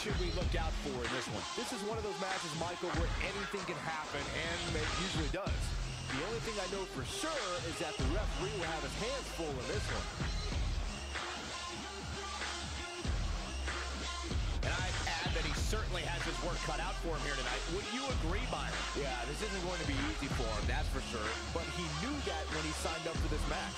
should we look out for in this one? This is one of those matches, Michael, where anything can happen, and it usually does. The only thing I know for sure is that the referee will have his hands full in this one. And I'd add that he certainly has his work cut out for him here tonight. Would you agree, Byron? Yeah, this isn't going to be easy for him, that's for sure. But he knew that when he signed up for this match.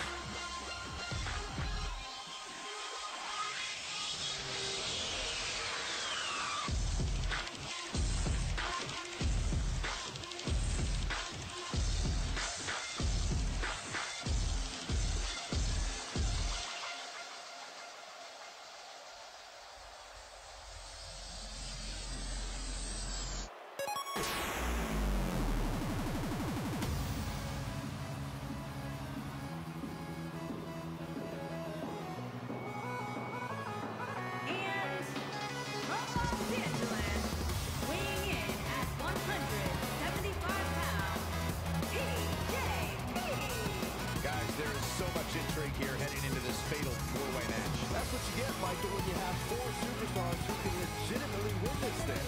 Intrigue here heading into this fatal four-way match. That's what you get, Michael, when you have four superstars who can legitimately win this thing.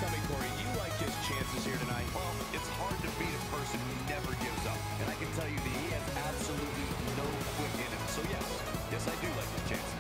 Tell me, Corey, do you like his chances here tonight? Well, it's hard to beat a person who never gives up. And I can tell you that he has absolutely no quit in him. So yes, I do like his chances.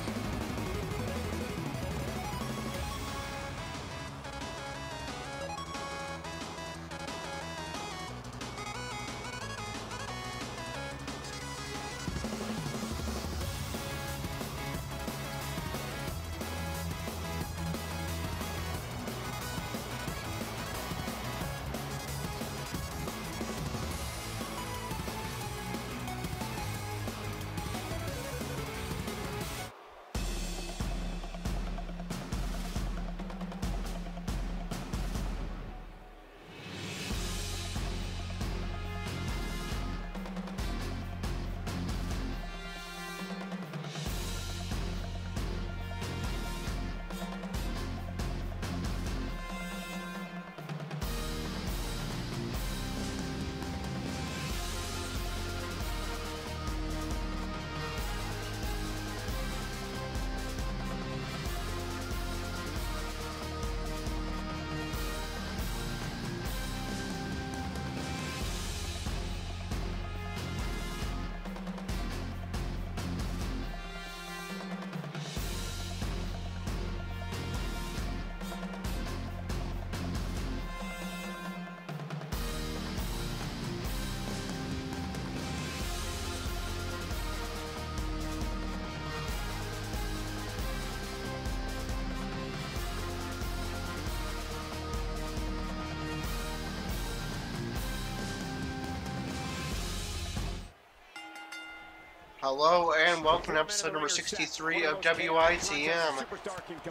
Hello and welcome to episode number 63 of WITM.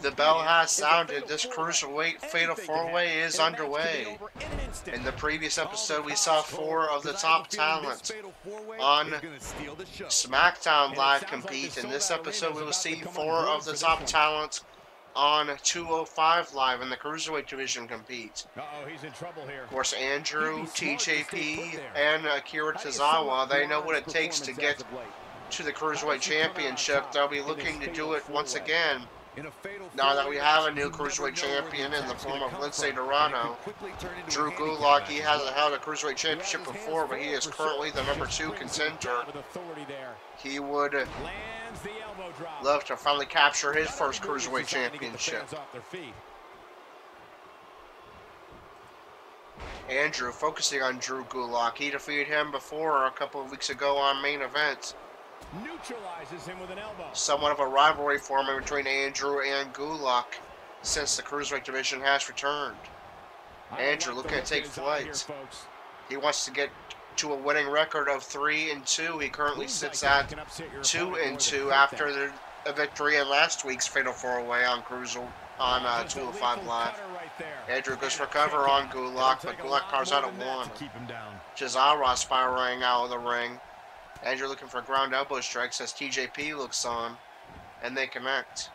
The bell has sounded. This Cruiserweight Fatal 4-Way is underway. In the previous episode, we saw 4 of the top talent on SmackDown Live compete. In this episode, we will see 4 of the top talent on 205 Live in the Cruiserweight division compete. Of course, Andrew, TJP, and Akira Tozawa, they know what it takes to get to the Cruiserweight Championship. They'll be looking to do it once again now that we have a new Cruiserweight Champion in the form of Lindsay Dorado. Drew Gulak, he hasn't held a Cruiserweight Championship before, but he is currently the number 2 contender. He would love to finally capture his first Cruiserweight Championship. Andrew focusing on Drew Gulak. He defeated him before a couple of weeks ago on Main Event. Neutralizes him with an elbow. Somewhat of a rivalry forming between Andrew and Gulak since the Cruiserweight division has returned. Andrew looking to take flight. He wants to get to a winning record of 3-2. He currently sits at 2-2 after a victory in last week's Fatal 4-Way on 205 Live. Andrew goes for cover on Gulak, but Gulak powers out at 1. Tozawa spiraling out of the ring. Andrew looking for ground elbow strikes as TJP looks on, and they connect.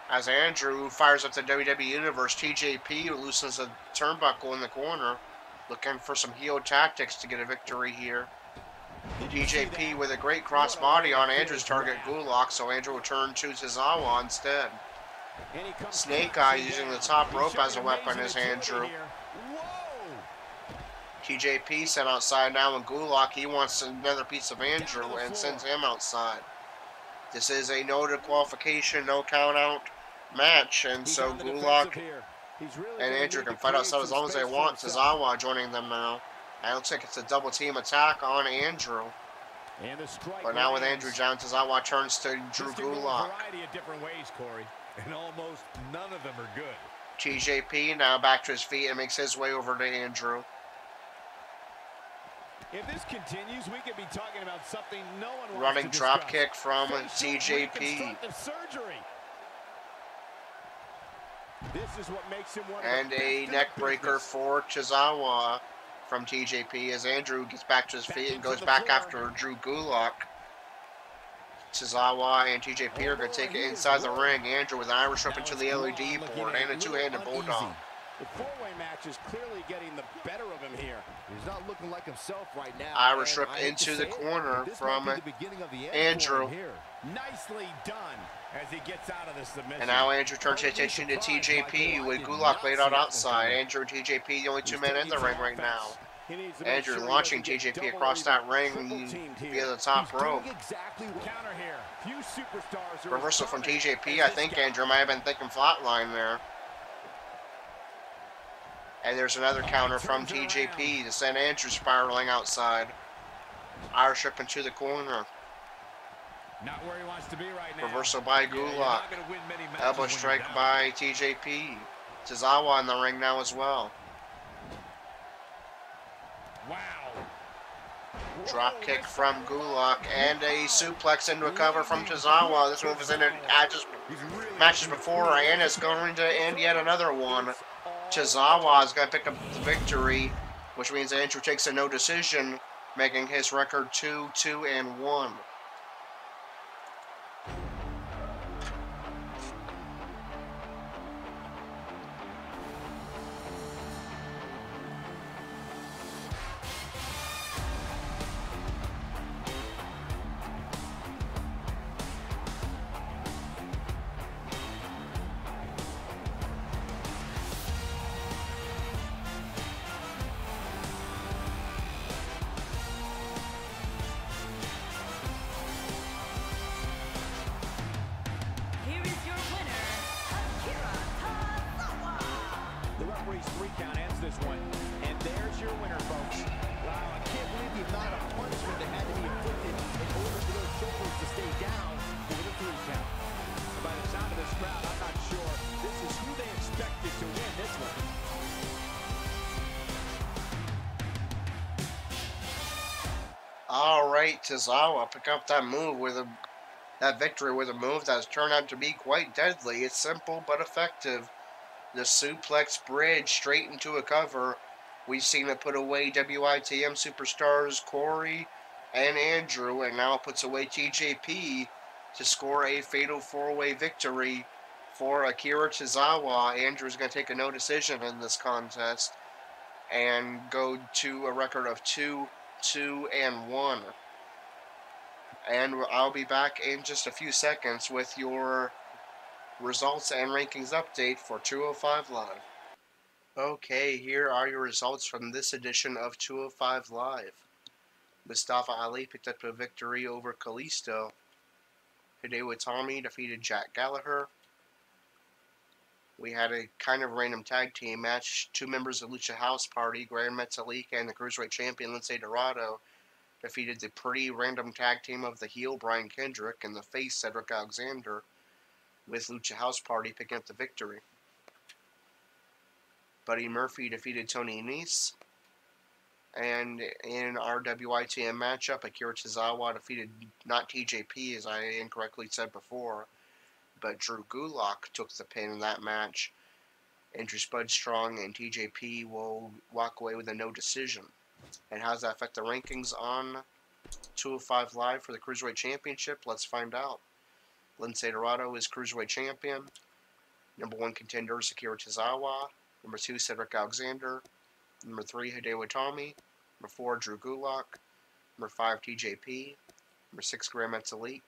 As Andrew fires up the WWE Universe, TJP loosens a turnbuckle in the corner, looking for some heel tactics to get a victory here. TJP with a great crossbody on Andrew's target, Gulak, so Andrew will turn to Tozawa instead. Snake Eye using the top rope as a weapon is Andrew. TJP sent outside now, and Gulak, he wants another piece of Andrew and sends him outside. This is a no disqualification, no count out match, and so Gulak and Andrew can fight outside as long as they want. Tozawa joining them now. And it looks like it's a double team attack on Andrew. But now with Andrew down, Tozawa turns to Drew Gulak. And almost none of them are good. TJP now back to his feet and makes his way over to Andrew. If this continues, we could be talking about something no one wants running to drop discuss. kick from TJP. This is what makes him one and a neck breaker for Tozawa from TJP as Andrew gets back to his feet and goes back after Drew Gulak. Tozawa and TJP are going to take it inside the ring. Andrew with an Irish whip into the LED board and a two-handed bulldog. The four-way match is clearly getting the better of him here. He's not looking like himself right now. Irish whip into the corner from Andrew. Nicely done as he gets out of the submission. And now Andrew turns his attention to TJP with Gulak laid out outside. Andrew and TJP, the only two men in the ring right now. Andrew launching TJP across that ring via the top rope. Reversal from TJP. I think Andrew might have been thinking flatline there. And there's another counter from TJP to send Andrew spiraling outside. Irish whip into the corner. Not where he wants to be right now. Reversal by Gulak. Elbow strike by TJP. Tozawa in the ring now as well. Wow. Drop kick from Gulak and a suplex into a cover from Tozawa. This move is in matches before and it's going to end yet another one. Tozawa is going to pick up the victory, which means Andrew takes a no decision, making his record 2-2-1. Alright, Tozawa pick up that move with that victory with a move that's turned out to be quite deadly. It's simple but effective. The suplex bridge straight into a cover. We've seen it put away WITM superstars Corey and Andrew, and now it puts away TJP to score a fatal four-way victory for Akira Tozawa. Andrew's going to take a no decision in this contest and go to a record of 2-2-1. And I'll be back in just a few seconds with your results and rankings update for 205 Live. Okay, here are your results from this edition of 205 Live. Mustafa Ali picked up a victory over Kalisto. Hideo Itami defeated Jack Gallagher. We had a kind of random tag team match. Two members of Lucha House Party, Grand Metalik and the Cruiserweight champion Lince Dorado, defeated the pretty random tag team of the heel Brian Kendrick and the face Cedric Alexander, with Lucha House Party picking up the victory. Buddy Murphy defeated Tony Nese. And in our WITM matchup, Akira Tozawa defeated not TJP, as I incorrectly said before, but Drew Gulak took the pin in that match. Andrew Spud Strong and TJP will walk away with a no decision. And how does that affect the rankings on 205 Live for the Cruiserweight Championship? Let's find out. Lince Dorado is Cruiserweight Champion. Number 1 contender is Akira Tozawa. Number 2, Cedric Alexander. Number 3, Hideo Itami. Number 4, Drew Gulak. Number 5, TJP. Number 6, Graham Metalik.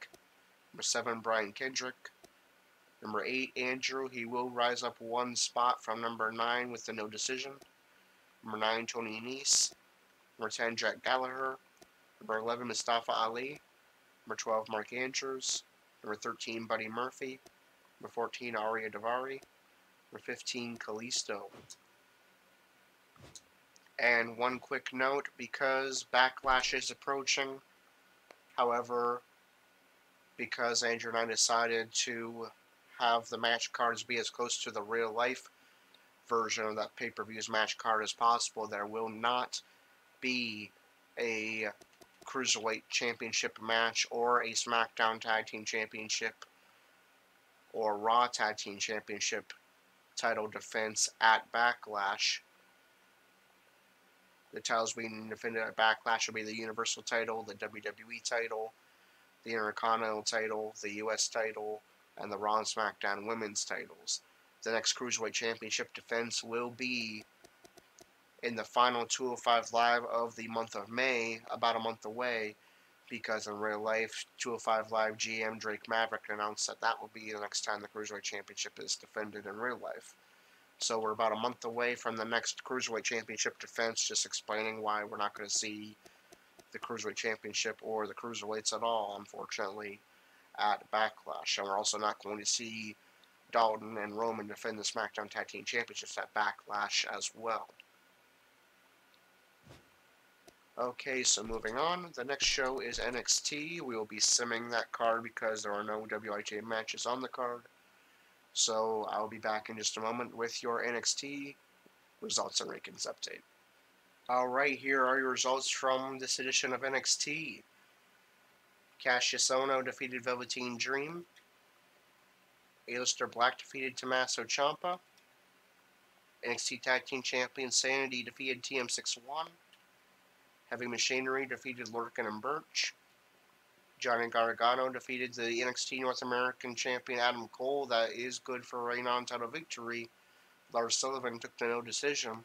Number 7, Brian Kendrick. Number 8, Andrew. He will rise up one spot from number 9 with the no decision. Number 9, Tony Nese. Number 10, Jack Gallagher. Number 11, Mustafa Ali. Number 12, Mark Andrews. Number 13, Buddy Murphy. Number 14, Arya Davari. Number 15, Kalisto. And one quick note, because Backlash is approaching, however, because Andrew and I decided to have the match cards be as close to the real life version of that pay-per-view's match card as possible, there will not be a Cruiserweight Championship match or a SmackDown Tag Team Championship or Raw Tag Team Championship title defense at Backlash. The titles being defended at Backlash will be the Universal title, the WWE title, the Intercontinental title, the US title, and the Raw and SmackDown Women's titles. The next Cruiserweight Championship defense will be in the final 205 Live of the month of May, about a month away, because in real life, 205 Live GM Drake Maverick announced that that will be the next time the Cruiserweight Championship is defended in real life. So we're about a month away from the next Cruiserweight Championship defense, just explaining why we're not going to see the Cruiserweight Championship or the Cruiserweights at all, unfortunately, at Backlash. And we're also not going to see Dalton and Roman defend the SmackDown Tag Team Championships at Backlash as well. Okay, so moving on. The next show is NXT. We will be simming that card because there are no WITM matches on the card. So I'll be back in just a moment with your NXT results and rankings update. Alright, here are your results from this edition of NXT. Cassius Ohno defeated Velveteen Dream. Aleister Black defeated Tommaso Ciampa. NXT Tag Team Champion Sanity defeated TM61. Heavy Machinery defeated Lorcan and Birch. Johnny Gargano defeated the NXT North American Champion Adam Cole. That is good for a non-title victory. Lars Sullivan took the no decision.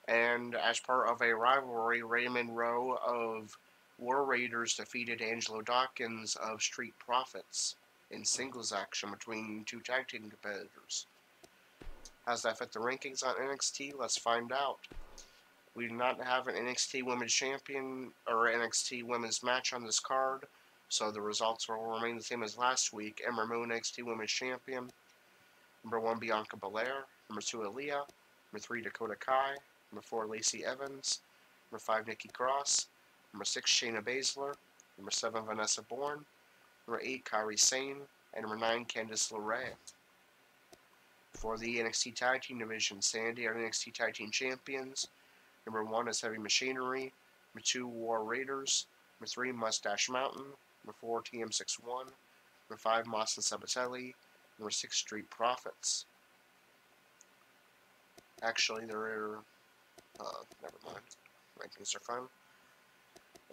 And as part of a rivalry, Raymond Rowe of War Raiders defeated Angelo Dawkins of Street Profits in singles action between two tag team competitors. How does that affect the rankings on NXT? Let's find out. We do not have an NXT Women's Champion or NXT Women's match on this card, so the results will remain the same as last week. Ember Moon, NXT Women's Champion. Number 1, Bianca Belair. Number 2, Aaliyah. Number 3, Dakota Kai. Number 4, Lacey Evans. Number 5, Nikki Cross. Number 6, Shayna Baszler. Number 7, Vanessa Bourne. Number 8, Kairi Sane. And number 9, Candice LeRae. For the NXT Tag Team Division, Sandy are NXT Tag Team Champions. Number 1 is Heavy Machinery. Number 2, War Raiders. Number 3, Mustache Mountain. Number 4, TM61. Number 5, Moss and Sabatelli. Number 6, Street Profits. Actually, there are... never mind. Rankings are fine.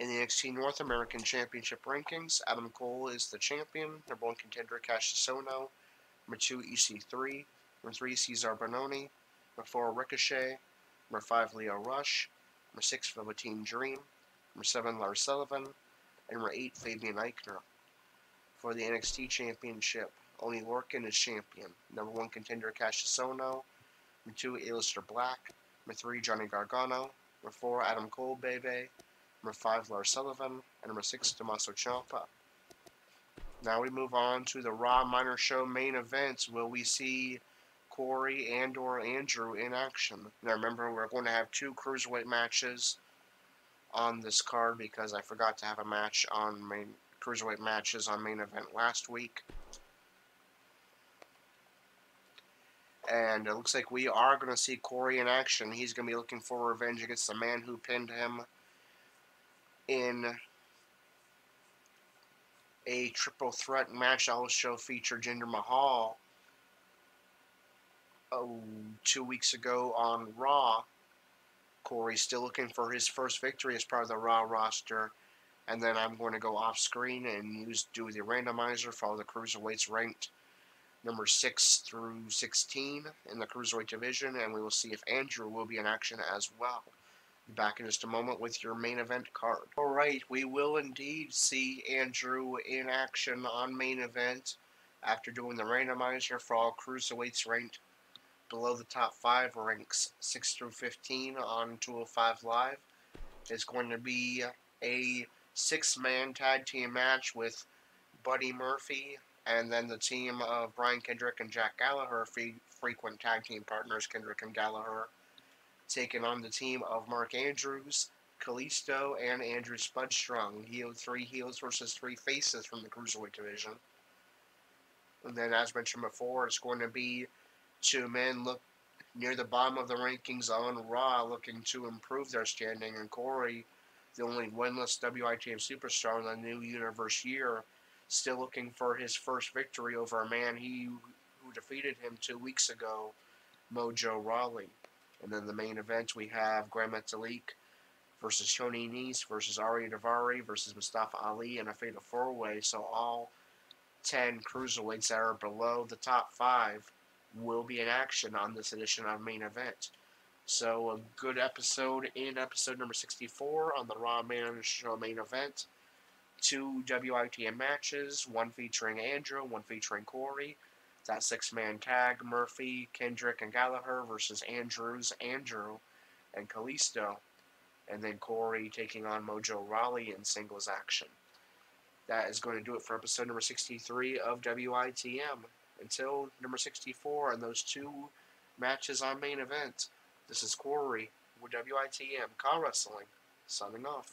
In the NXT North American Championship rankings, Adam Cole is the champion. Number 1 contender, Cassius Ohno. Number 2, EC3. Number 3, Cesar Bononi. Number 4, Ricochet. Number 5, Leo Rush. Number 6, Velveteen Dream. Number 7, Lars Sullivan. And number 8, Fabian Eichner. For the NXT Championship, only Lorcan is champion. Number 1 contender, Cassius Ohno. Number 2, Aleister Black. Number 3, Johnny Gargano. Number 4, Adam Cole, baby. Number 5, Lars Sullivan. And number 6, Tommaso Ciampa. Now we move on to the Raw Minor Show main events. Will we see Corey and/or Andrew in action? Now remember, we're going to have 2 Cruiserweight matches on this card because I forgot to have a match on Cruiserweight matches on main event last week. And it looks like we are going to see Corey in action. He's going to be looking for revenge against the man who pinned him in a triple threat match that will show feature Jinder Mahal 2 weeks ago on Raw. Corey's still looking for his first victory as part of the Raw roster. And then I'm going to go off screen and do the randomizer for all the Cruiserweights ranked number 6 through 16 in the Cruiserweight division, and we will see if Andrew will be in action as well. Be back in just a moment with your main event card. Alright, we will indeed see Andrew in action on main event after doing the randomizer for all cruiserweights ranked below the top 5, ranks 6 through 15 on 205 Live. It's going to be a 6-man tag team match with Buddy Murphy and then the team of Brian Kendrick and Jack Gallagher, frequent tag team partners Kendrick and Gallagher, taking on the team of Mark Andrews, Kalisto, and Andrew Spudstrong. 3 heels versus 3 faces from the Cruiserweight division. And then, as mentioned before, it's going to be 2 men look near the bottom of the rankings on Raw looking to improve their standing, and Corey, the only winless WITM superstar in the new universe year, still looking for his first victory over a man who defeated him 2 weeks ago, Mojo Rawley. And then the main event, we have Grand Metalik versus Shoni Nese versus Ari Daivari versus Mustafa Ali in a fatal 4-way. So all 10 cruiserweights that are below the top 5 will be in action on this edition of main event. So a good episode in episode number 64 on the Raw Man Show main event. 2 WITM matches, one featuring Andrew, one featuring Corey. That 6-man tag, Murphy, Kendrick, and Gallagher versus Andrew, and Kalisto. And then Corey taking on Mojo Rawley in singles action. That is going to do it for episode number 63 of WITM. Until number 64 and those 2 matches on main event, this is Corey with WITM Car Wrestling, signing off.